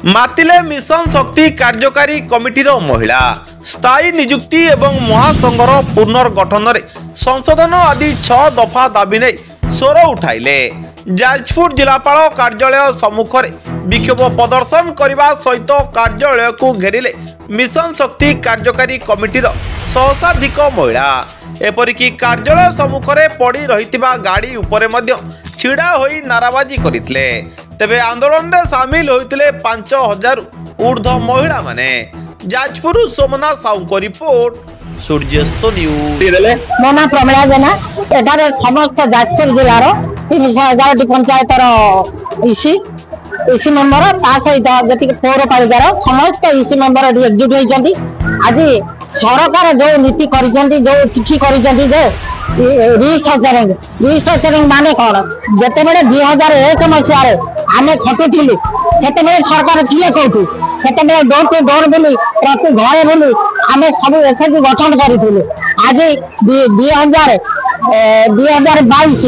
मातिले mission शक्ति कार्यकारी कमिटीर महिला स्थायी नियुक्ति एवं महासंघर पुनर्गठन रे संशोधन आदि 6 दफा दाबी नहीं स्वर उठाइले। जाजपुर जिलापाल कार्यालय सम्मुख में विक्षोभ प्रदर्शन करने सहित कार्यालय को घेरिले मिशन शक्ति कार्यकारी कमिटीर सहस्राधिक महिला। एपरिकी कार्यालय सम्मुख में पड़ी रही गाड़ी उपरे मध्य छिड़ा होई नाराबाजी करथिले। तेबे आंदोलन रे शामिल होइतिले 5000 ऊर्ध्व महिला माने। जाजपुर सोमनाथ साहू को रिपोर्ट, सूर्यास्त न्यूज। मोना प्रमिला जेना एटारे समस्त जाजपुर जिलार 300,000 पंचायतर इसी मेंबर ता सहित जति पौरपालिकार समस्त इसी मेंबर एकजुट होइचंती। आज सरकार जो नीति करिसंती, जो चिठी करिसंती जे रिस्ट्रक्चरिंग माने कौन जिते बड़े 2001 मसीह आमे खटुलु से सरकार किए कहतु से डोर टू डोर बोली प्रति घर बोली आमे सब एसएचजी गठन करूँ। आज 2022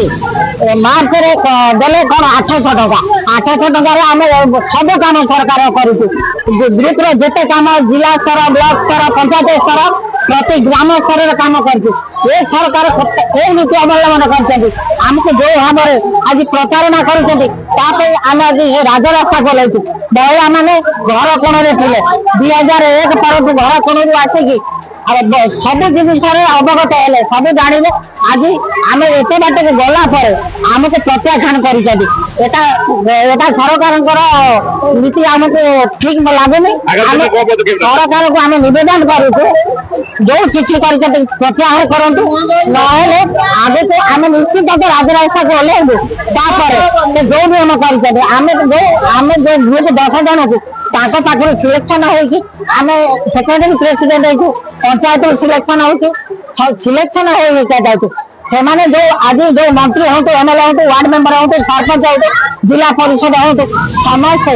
मार्च रे देले कौन 800 टका 800 टका आम सब काम सरकार करूँ। ग्रुप रे जिते काम जिला स्तर ब्लॉक स्तर पंचायत स्तर प्रति ग्राम स्तर काम करूँ। ये सरकार नीति अवलंबन करमको जो भाव में आज प्रतारणा कर राजरास्ता को महिला मैंने घर कोण थे 2001 पर घर कोण आसिकी सब जिन अवगत है सब जानवे। आज आम एत बाट को गला आमको प्रत्याख्यान कर सरकार नीति आमको ठीक लगुनि। सरकार को आम नवेदन करूँ जो चिठी कर प्रत्याहार करूँ ना आगे तो आम निश्चित राजरास्ता को ओह्लैबू। जो भी आम आम जो ग्रुप 10 जन को सिलेक्शन हो सेक्रेटरी प्रेसिडेंट हो पंचायत सिलेक्शन हो सिलेक्शन हो से जो आज जो मंत्री हूँ एमएलए हूँ वार्ड मेंबर हूँ सरपंच हूँ जिला परिषद हूँ समस्ते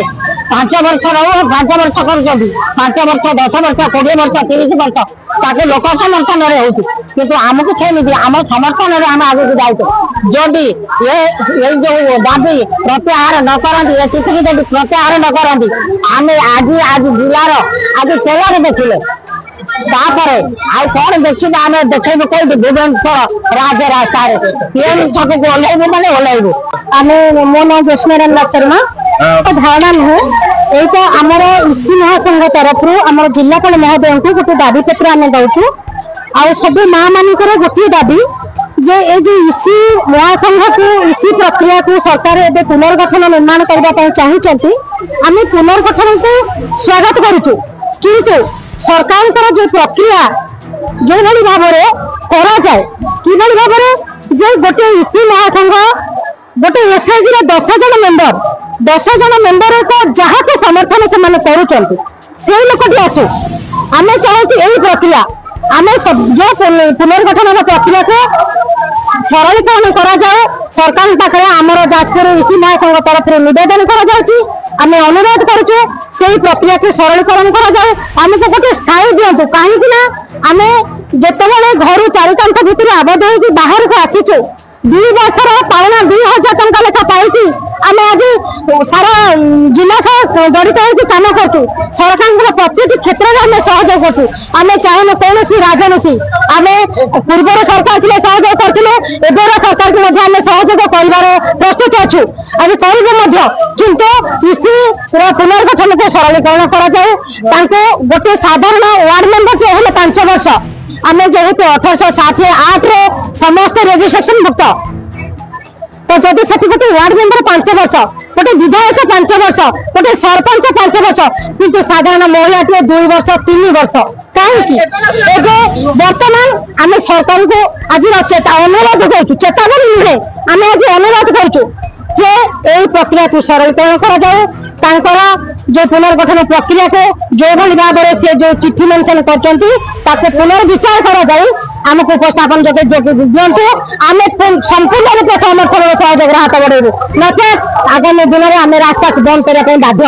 5 वर्ष रहो 5 वर्ष कर 5 वर्ष 10 वर्ष 20 वर्ष 30 वर्ष ताके लोक समर्थन हो आमको से आम समर्थन आम आगे जाऊँ। जदि ये जो दाबी प्रत्याहार न करती चिठी जब प्रत्याहार न करती आम आज जिलार आज तेलर देखिले कौन देखा आम देखेबू कहीं भुवनेश्वर राजरास्ता छक को ओह्लैबू मैंने ओह्लैबू। आम मो ना ज्योत्स्नारायण शर्मा धारणा नुहे ये आमर इसी महासंघ तरफ आम जिलापाल महोदय को गोटे दाबी पत्र आम दौचु आ सब माँ मानकर गोटे दाबी जे ये जो इसी महासंघ को इसी प्रक्रिया को सरकार एवं पुनर्गठन निर्माण करने चाहते आम पुनर्गठन को स्वागत करुचु। किंतु सरकार जो प्रक्रिया जो भाई भाव में जाए कि भाव में जो गोटे इसी महासंघ गोटे एसएचजी 10 जन मेंबर 10 जन मेंबर को जहाँ को समर्थन से लोकटी आसू आम चाहूँ यही प्रक्रिया आम जो पुनर्गठन प्रक्रिया को सरलीकरण करा जाए सरकार पाखे आमर जाजपुर इसी महासंघ तरफ नवेदन आम अनुरोध करुचु से प्रक्रिया को सरलीकरण करा जाए आमको गोटे स्थायी दिंतु कहीं आम जिते घर 4 कांथ भितर आबद्ध हो बाहर को आसीचु 2 वर्ष पावना 2000 टंका लेखा पाई आम आज सारा जिला सह जड़ित हो कम करूँ। सरकार प्रत्येक क्षेत्र में आम सहयोग करूँ। आम चाहूँ कौन राजनीति आम पूर्व सरकार थे सहयोग करते सरकार को आम सहयोग कर प्रस्तुत अच्छु आज करूँ किंतु इसी पुनर्गठन को सरलीकरण कर गोटे साधारण वार्ड मेंबर के हेल्ले 5 वर्ष आम जेहेतु 1868 समस्त रजिस्ट्रेशन भुक्त तो जदि से गोटे वार्ड मेंबर 5 वर्ष गोटे विधायक 5 वर्ष गोटे सरपंच 5 वर्ष किंतु साधारण महिला 2 वर्ष 3 वर्ष कहीं बर्तमान आम सरकार को आज अनुरोध करूँ चेतावनी नुहे आम आज अनुरोध करूँ जे यही प्रक्रिया को सरलीकरण कर जो पुनर्गठन प्रक्रिया को जो भाई भाव में से जो चिट्ठी मेंशन कर पुनर्विचार कर आमको उपस्थापन दिंतु आम संपूर्ण रूप समर्थन सहयोग हाथ बढ़ेबू नचेत आगामी दिन में आम रास्ता बंद करने बाध्य।